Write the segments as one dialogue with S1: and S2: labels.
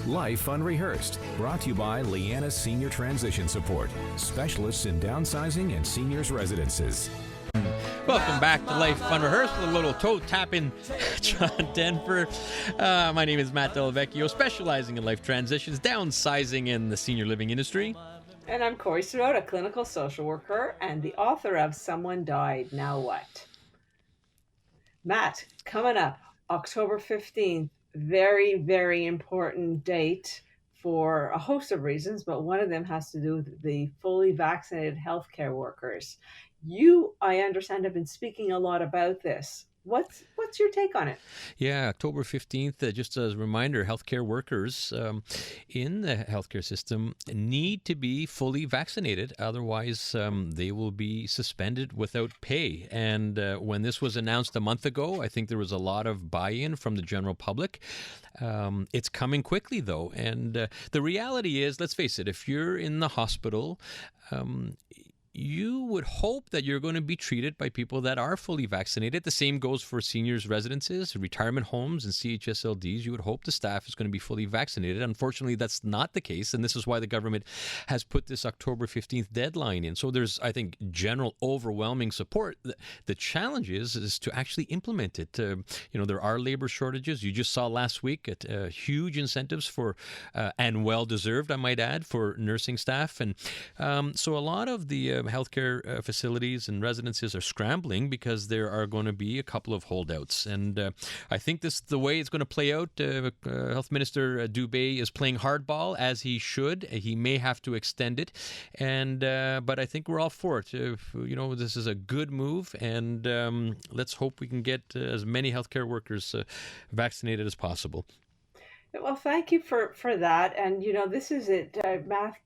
S1: Life Unrehearsed, brought to you by Lianas Senior Transition Support, specialists in downsizing and seniors residences.
S2: Welcome back to Life Unrehearsed, a little toe tapping John Denver. My name is Matt Delvecchio, specializing in life transitions, downsizing in the senior living industry.
S3: And I'm Corey Sirota, clinical social worker and the author of Someone Died, Now What? Matt, coming up, October 15th, very, very important date for a host of reasons, but one of them has to do with the fully vaccinated healthcare workers. You, I understand, have been speaking a lot about this. What's your take on it?
S2: Yeah, October 15th, just as a reminder, healthcare workers in the healthcare system need to be fully vaccinated. Otherwise, they will be suspended without pay. And when this was announced a month ago, I think there was a lot of buy-in from the general public. It's coming quickly, though. And the reality is, let's face it, if you're in the hospital, you would hope that you're going to be treated by people that are fully vaccinated. The same goes for seniors' residences, retirement homes, and CHSLDs. You would hope the staff is going to be fully vaccinated. Unfortunately, that's not the case, and this is why the government has put this October 15th deadline in. So there's, I think, general overwhelming support. The challenge is to actually implement it. There are labor shortages. You just saw last week huge incentives for, and well-deserved, I might add, for nursing staff. And so a lot of the healthcare facilities and residences are scrambling because there are going to be a couple of holdouts. And I think this the way it's going to play out. Health Minister Dubé is playing hardball, as he should. He may have to extend it. But I think we're all for it. This is a good move, and let's hope we can get as many healthcare workers vaccinated as possible.
S3: Well, thank you for that. And, this is it.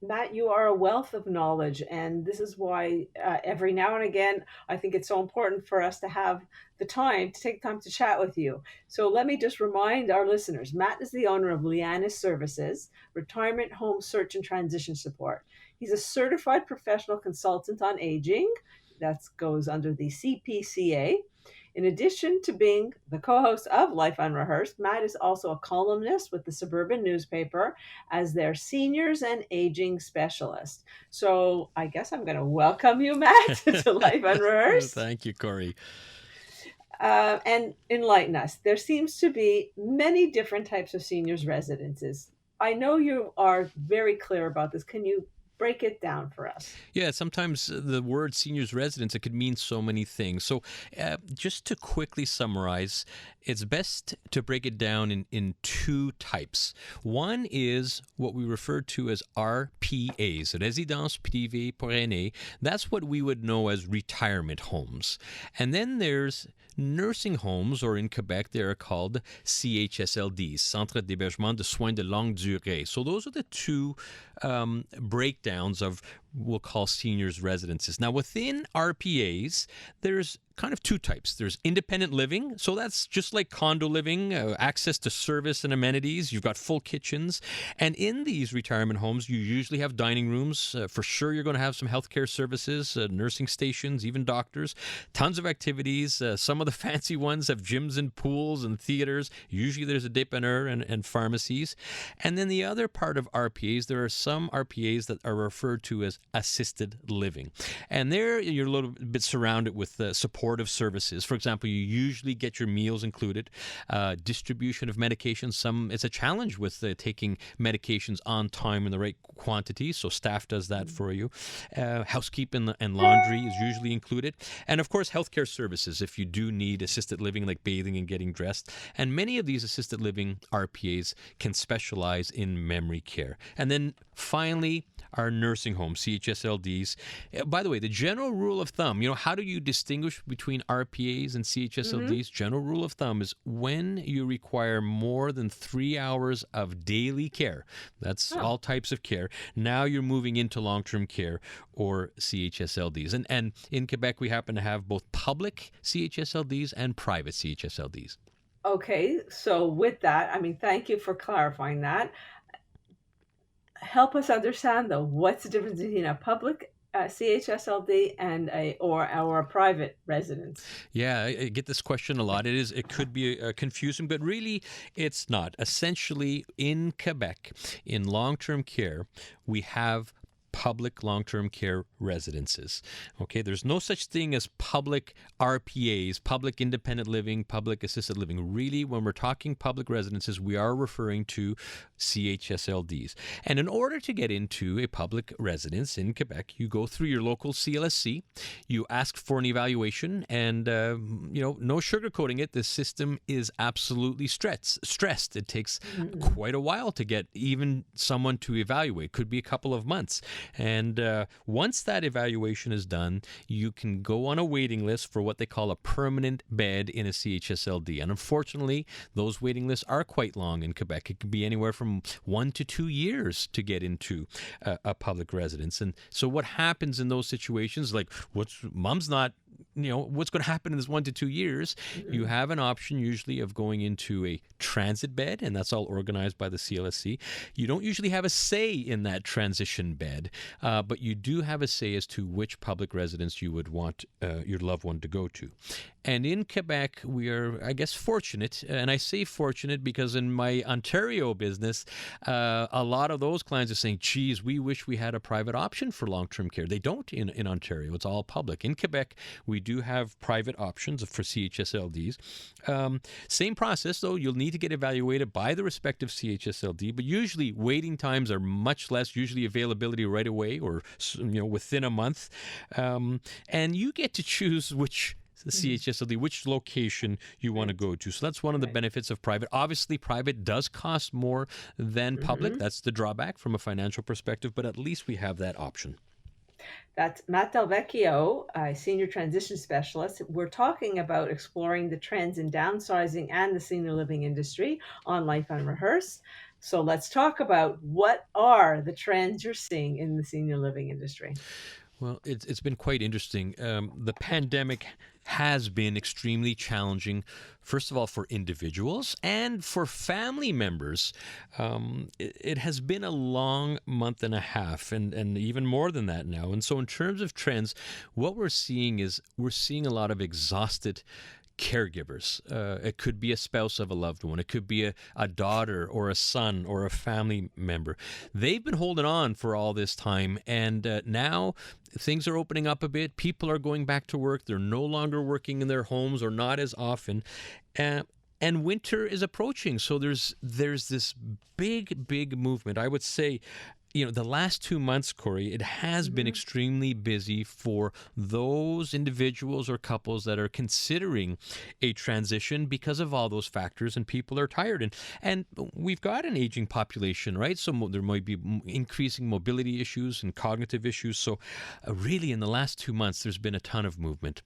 S3: Matt, you are a wealth of knowledge. And this is why every now and again, I think it's so important for us to have the time to take time to chat with you. So let me just remind our listeners, Matt is the owner of Lianas Services, retirement home search and transition support. He's a certified professional consultant on aging. That goes under the CPCA. In addition to being the co-host of Life Unrehearsed, Matt is also a columnist with the Suburban newspaper as their seniors and aging specialist. So I guess I'm going to welcome you, Matt, to Life Unrehearsed.
S2: Thank you, Corey.
S3: And enlighten us. There seems to be many different types of seniors residences. I know you are very clear about this. Can you break it down for us?
S2: Yeah, sometimes the word seniors residence, it could mean so many things. So just to quickly summarize, it's best to break it down in two types. One is what we refer to as RPAs, Résidence Privée pour Aînés. That's what we would know as retirement homes. And then there's nursing homes, or in Quebec, they are called CHSLDs, Centre d'hébergement de soins de longue durée. So those are the two breakdowns of we'll call seniors residences. Now, within RPAs, there's kind of two types. There's independent living. So that's just like condo living, access to service and amenities. You've got full kitchens. And in these retirement homes, you usually have dining rooms. For sure, you're going to have some healthcare services, nursing stations, even doctors, tons of activities. Some of the fancy ones have gyms and pools and theaters. Usually there's a dépanneur and pharmacies. And then the other part of RPAs, there are some RPAs that are referred to as assisted living. And there you're a little bit surrounded with supportive services. For example, you usually get your meals included, distribution of medications. It's a challenge with taking medications on time in the right quantity, so staff does that for you. Housekeeping and laundry is usually included. And of course, healthcare services if you do need assisted living, like bathing and getting dressed. And many of these assisted living RPAs can specialize in memory care. And then finally, our nursing homes, CHSLDs. By the way, the general rule of thumb, how do you distinguish between RPAs and CHSLDs? General rule of thumb is when you require more than 3 hours of daily care, that's all types of care, now you're moving into long-term care or CHSLDs. And in Quebec, we happen to have both public CHSLDs and private CHSLDs.
S3: Okay, so with that, thank you for clarifying that. Help us understand, though, what's the difference between a public CHSLD and or a private residence?
S2: Yeah, I get this question a lot. It could be confusing, but really it's not. Essentially, in Quebec, in long-term care, we have public long-term care residences. Okay, there's no such thing as public RPAs, public independent living, public assisted living. Really, when we're talking public residences, we are referring to CHSLDs. And in order to get into a public residence in Quebec, you go through your local CLSC, you ask for an evaluation, and no sugarcoating it. The system is absolutely stressed. It takes quite a while to get even someone to evaluate. Could be a couple of months. And once that evaluation is done, you can go on a waiting list for what they call a permanent bed in a CHSLD. And unfortunately, those waiting lists are quite long in Quebec. It can be anywhere from 1 to 2 years to get into a public residence. And so what happens in those situations, like mom's not, what's going to happen in this 1 to 2 years? You have an option usually of going into a transit bed, and that's all organized by the CLSC. You don't usually have a say in that transition bed, but you do have a say as to which public residence you would want your loved one to go to. And in Quebec, we are, I guess, fortunate. And I say fortunate because in my Ontario business, a lot of those clients are saying, geez, we wish we had a private option for long-term care. They don't in Ontario. It's all public. In Quebec, we do have private options for CHSLDs. Same process, though. You'll need to get evaluated by the respective CHSLD, but usually waiting times are much less, usually availability right away or within a month. And you get to choose which CHSLD, which location you want to go to. So that's one of the benefits of private. Obviously, private does cost more than public. That's the drawback from a financial perspective, but at least we have that option.
S3: That's Matt Delvecchio, a senior transition specialist. We're talking about exploring the trends in downsizing and the senior living industry on Life Unrehearsed. So let's talk about what are the trends you're seeing in the senior living industry.
S2: Well, it's been quite interesting. The pandemic has been extremely challenging, first of all, for individuals and for family members. It has been a long month and a half and even more than that now. And so in terms of trends, what we're seeing a lot of exhausted caregivers. It could be a spouse of a loved one. It could be a daughter or a son or a family member. They've been holding on for all this time, and now things are opening up a bit. People are going back to work. They're no longer working in their homes or not as often. And winter is approaching. So there's this big movement. I would say, the last 2 months, Corey, it has been extremely busy for those individuals or couples that are considering a transition because of all those factors, and people are tired. And we've got an aging population, right? So there might be increasing mobility issues and cognitive issues. So really, in the last 2 months, there's been a ton of movement.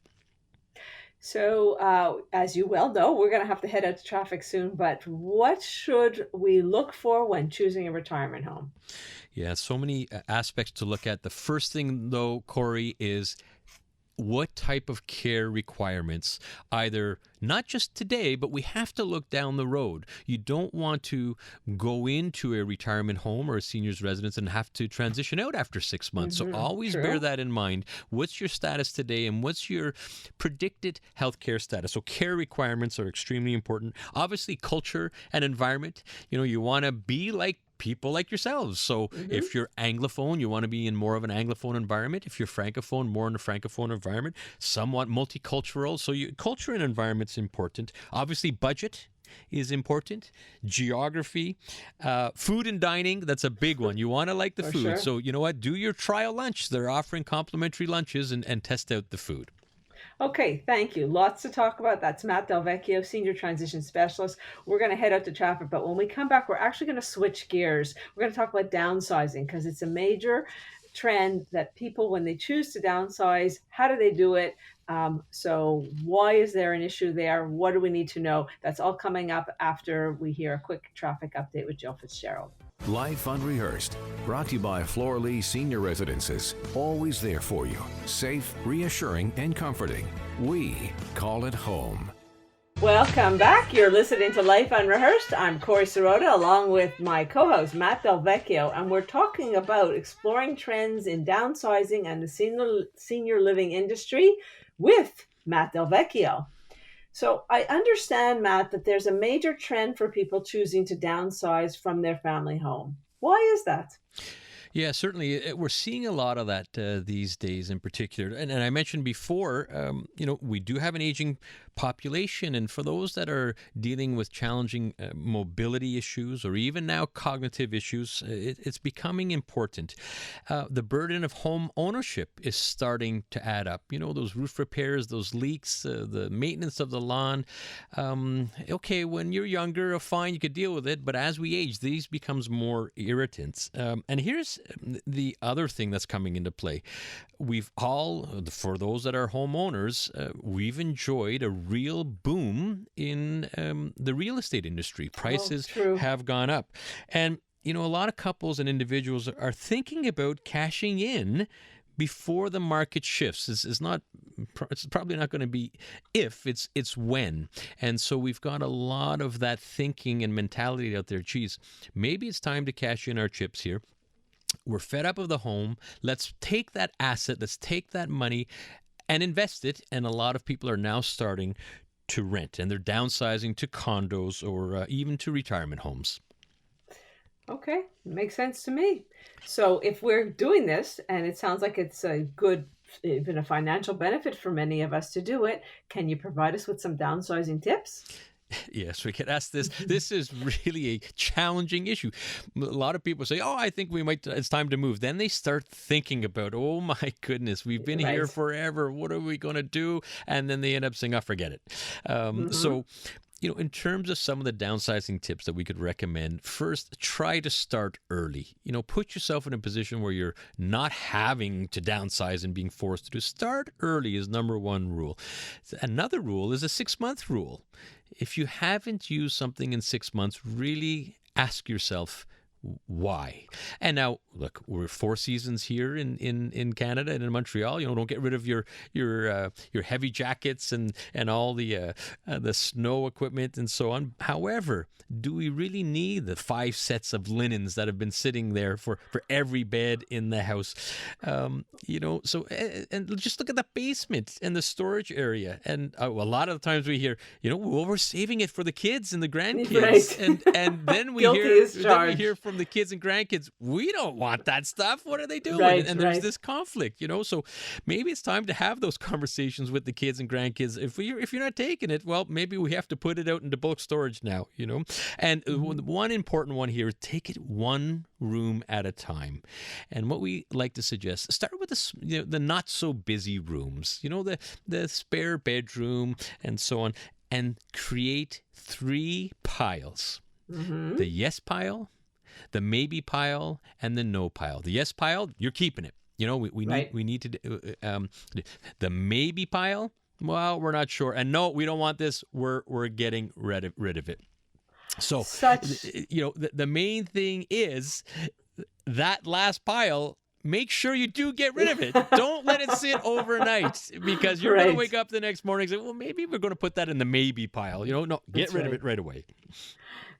S3: So, as you well know, we're going to have to head out to traffic soon, but what should we look for when choosing a retirement home?
S2: Yeah, so many aspects to look at. The first thing, though, Corey, is what type of care requirements, either not just today, but we have to look down the road. You don't want to go into a retirement home or a senior's residence and have to transition out after 6 months. So always bear that in mind. What's your status today and what's your predicted healthcare status? So care requirements are extremely important. Obviously, culture and environment. You want to be like people like yourselves. So if you're Anglophone, you want to be in more of an Anglophone environment. If you're Francophone, more in a Francophone environment. Somewhat multicultural. So culture and environment's important. Obviously, budget is important. Geography, food and dining, that's a big one. You want to like the food.
S3: Sure.
S2: So you know what? Do your trial lunch. They're offering complimentary lunches and test out the food.
S3: Okay, thank you. Lots to talk about. That's Matt Delvecchio, Senior Transition Specialist. We're going to head out to traffic, but when we come back, we're actually going to switch gears. We're going to talk about downsizing because it's a major trend that people, when they choose to downsize, how do they do it? So why is there an issue there? What do we need to know? That's all coming up after we hear a quick traffic update with Jill Fitzgerald.
S1: Life Unrehearsed, brought to you by Flora-Lee Senior Residences. Always there for you. Safe, reassuring, and comforting. We call it home.
S3: Welcome back. You're listening to Life Unrehearsed. I'm Corey Sirota along with my co-host Matt Del Vecchio, and we're talking about exploring trends in downsizing and the senior living industry with Matt Del Vecchio. So I understand, Matt, that there's a major trend for people choosing to downsize from their family home. Why is that?
S2: Yeah, certainly. We're seeing a lot of that these days in particular. And I mentioned before, we do have an aging population. And for those that are dealing with challenging mobility issues or even now cognitive issues, it's becoming important. The burden of home ownership is starting to add up. Those roof repairs, those leaks, the maintenance of the lawn. Okay, when you're younger, fine, you could deal with it. But as we age, these becomes more irritants. And here's the other thing that's coming into play. We've all, for those that are homeowners, we've enjoyed a real boom in the real estate industry. Prices have gone up. And, a lot of couples and individuals are thinking about cashing in before the market shifts. It's probably not going to be if, it's when. And so we've got a lot of that thinking and mentality out there. Geez, maybe it's time to cash in our chips here. We're fed up of the home. Let's take that asset, let's take that money and invest it. And a lot of people are now starting to rent, and they're downsizing to condos or even to retirement homes.
S3: Okay, makes sense to me. So if we're doing this, and it sounds like it's a good, even a financial benefit for many of us to do it, can you provide us with some downsizing tips?
S2: Yes, we can ask this. This is really a challenging issue. A lot of people say, I think it's time to move. Then they start thinking about, oh my goodness, we've been here forever. What are we going to do? And then they end up saying, forget it. So, in terms of some of the downsizing tips that we could recommend, first, try to start early. Put yourself in a position where you're not having to downsize and being forced to do. Start early is number one rule. Another rule is a 6-month rule. If you haven't used something in 6 months, really ask yourself why. And now, look, we're 4 seasons here in Canada and in Montreal. Don't get rid of your heavy jackets and all the snow equipment and so on. However, do we really need the 5 sets of linens that have been sitting there for every bed in the house? So and just look at the basement and the storage area. And a lot of the times we hear, we're saving it for the kids and the grandkids. Right. And then we hear from the kids and grandkids, we don't want that stuff. What are they doing? Right, and there's this conflict, So maybe it's time to have those conversations with the kids and grandkids. If you're not taking it, well, maybe we have to put it out into bulk storage now, And one important one here, take it one room at a time. And what we like to suggest, start with the not so busy rooms, the spare bedroom and so on, and create 3 piles. The yes pile, the maybe pile, and the no pile. The yes pile, you're keeping it. We need to the maybe pile. Well, we're not sure, and no, we don't want this. We're getting rid of it. So, the main thing is that last pile. Make sure you do get rid of it. Don't let it sit overnight, because you're going to wake up the next morning and say, well, maybe we're going to put that in the maybe pile. No, get rid of it right away.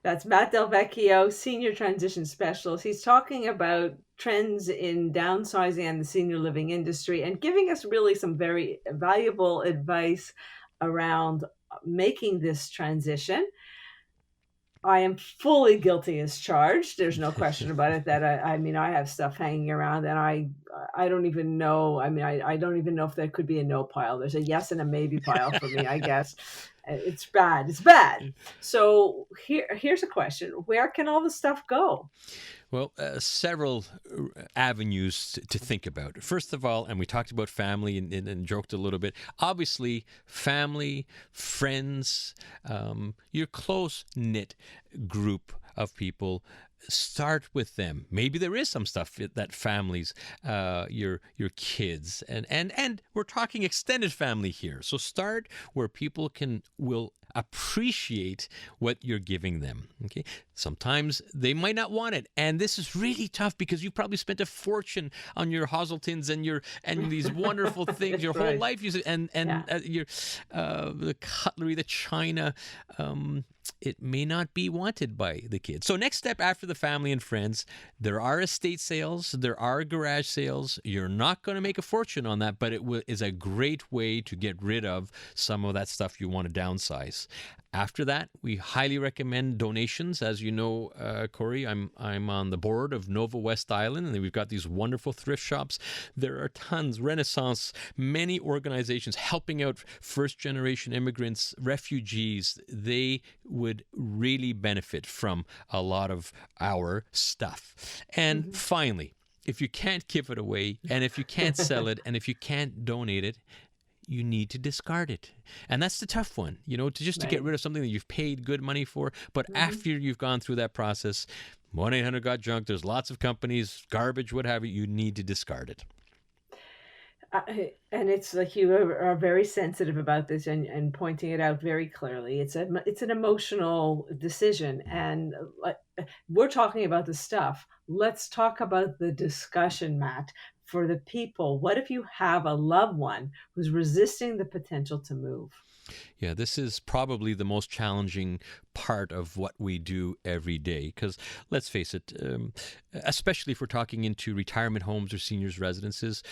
S3: That's Matt Del Vecchio, Senior Transition Specialist. He's talking about trends in downsizing and the senior living industry and giving us really some very valuable advice around making this transition. I am fully guilty as charged. There's no question about it. That I have stuff hanging around, and I don't even know. I don't even know if there could be a no pile. There's a yes and a maybe pile for me, I guess. It's bad. It's bad. So here's a question: where can all the stuff go?
S2: Well, several avenues to think about. First of all, and we talked about family and joked a little bit, obviously family, friends, your close-knit group of people, start with them. Maybe there is some stuff that families, your kids, and we're talking extended family here. So start where people will appreciate what you're giving them. Okay, sometimes they might not want it, and this is really tough because you probably spent a fortune on your Hazeltins and these wonderful things your whole
S3: Right.
S2: life. Your the cutlery, the china. It may not be wanted by the kids. So next step after the family and friends, there are estate sales, there are garage sales. You're not going to make a fortune on that, but it is a great way to get rid of some of that stuff you want to downsize. After that, we highly recommend donations. As you know, Corey, I'm on the board of Nova West Island, and we've got these wonderful thrift shops. There are tons, Renaissance, many organizations helping out first-generation immigrants, refugees. They would really benefit from a lot of our stuff. And finally, if you can't give it away, and if you can't sell it, and if you can't donate it, you need to discard it. And that's the tough one, to get rid of something that you've paid good money for. But after you've gone through that process, 1-800-GOT-JUNK, there's lots of companies, garbage, what have you, you need to discard it.
S3: And it's like you are very sensitive about this and pointing it out very clearly. It's an emotional decision, and we're talking about the stuff. Let's talk about the discussion, Matt. For the people, what if you have a loved one who's resisting the potential to move?
S2: Yeah, this is probably the most challenging part of what we do every day, because let's face it, especially if we're talking into retirement homes or seniors residences,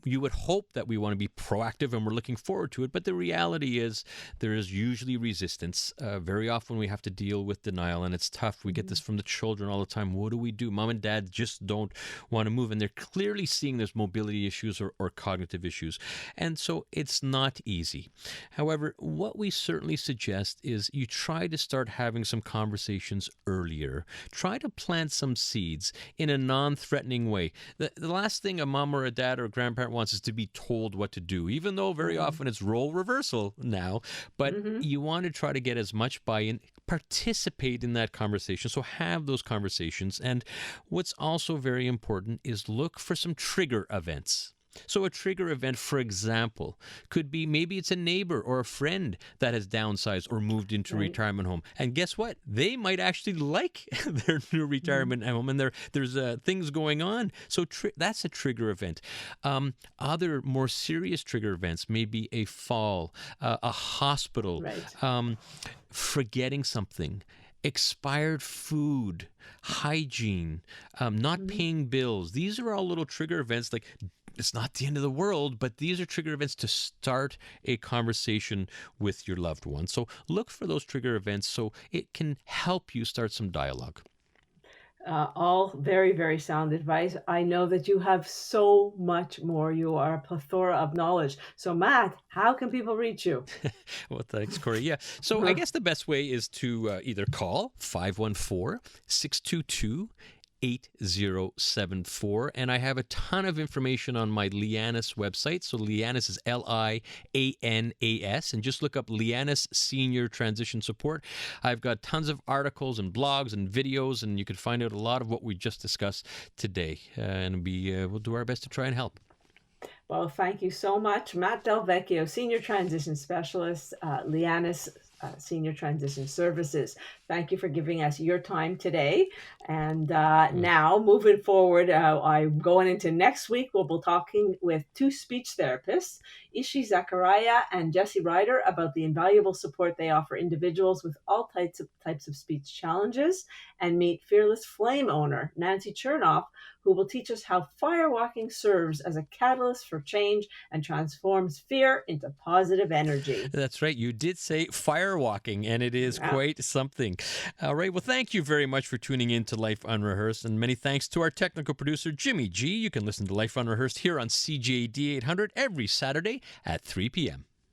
S2: you would hope that we want to be proactive and we're looking forward to it. But the reality is there is usually resistance. Very often we have to deal with denial, and it's tough. We get this from the children all the time. What do we do? Mom and dad just don't want to move, and they're clearly seeing there's mobility issues or cognitive issues. And so it's not easy. However, what we certainly suggest is you try to start having some conversations earlier. Try to plant some seeds in a non-threatening way. The last thing a mom or a dad or a grandparent wants is to be told what to do, even though very often it's role reversal now. But you want to try to get as much buy-in, participate in that conversation. So have those conversations. And what's also very important is look for some trigger events. So a trigger event, for example, could be maybe it's a neighbor or a friend that has downsized or moved into a retirement home. And guess what? They might actually like their new retirement home, and there's things going on. So that's a trigger event. Other more serious trigger events may be a fall, a hospital, forgetting something, expired food, hygiene, not paying bills. These are all little trigger events. Like, it's not the end of the world, but these are trigger events to start a conversation with your loved one. So look for those trigger events so it can help you start some dialogue.
S3: All very, very sound advice. I know that you have so much more. You are a plethora of knowledge. So, Matt, how can people reach you?
S2: Well, thanks, Corey. Yeah. So I guess the best way is to either call 514-622-8074. And I have a ton of information on my Lianas website. So Lianas is Lianas, and just look up Lianas Senior Transition Support. I've got tons of articles and blogs and videos, and you can find out a lot of what we just discussed today. And we'll do our best to try and help.
S3: Well, thank you so much, Matt Del Vecchio, Senior Transition Specialist, Lianas Senior Transition Services. Thank you for giving us your time today. And now, moving forward, I'm going into next week. We'll be talking with two speech therapists, Ishi Zachariah and Jesse Ryder, about the invaluable support they offer individuals with all types of speech challenges, and meet Fearless Flame owner Nancy Chernoff, who will teach us how firewalking serves as a catalyst for change and transforms fear into positive energy.
S2: That's right. You did say firewalking, and it is quite something. All right. Well, thank you very much for tuning in to Life Unrehearsed, and many thanks to our technical producer, Jimmy G. You can listen to Life Unrehearsed here on CJAD 800 every Saturday at 3 p.m.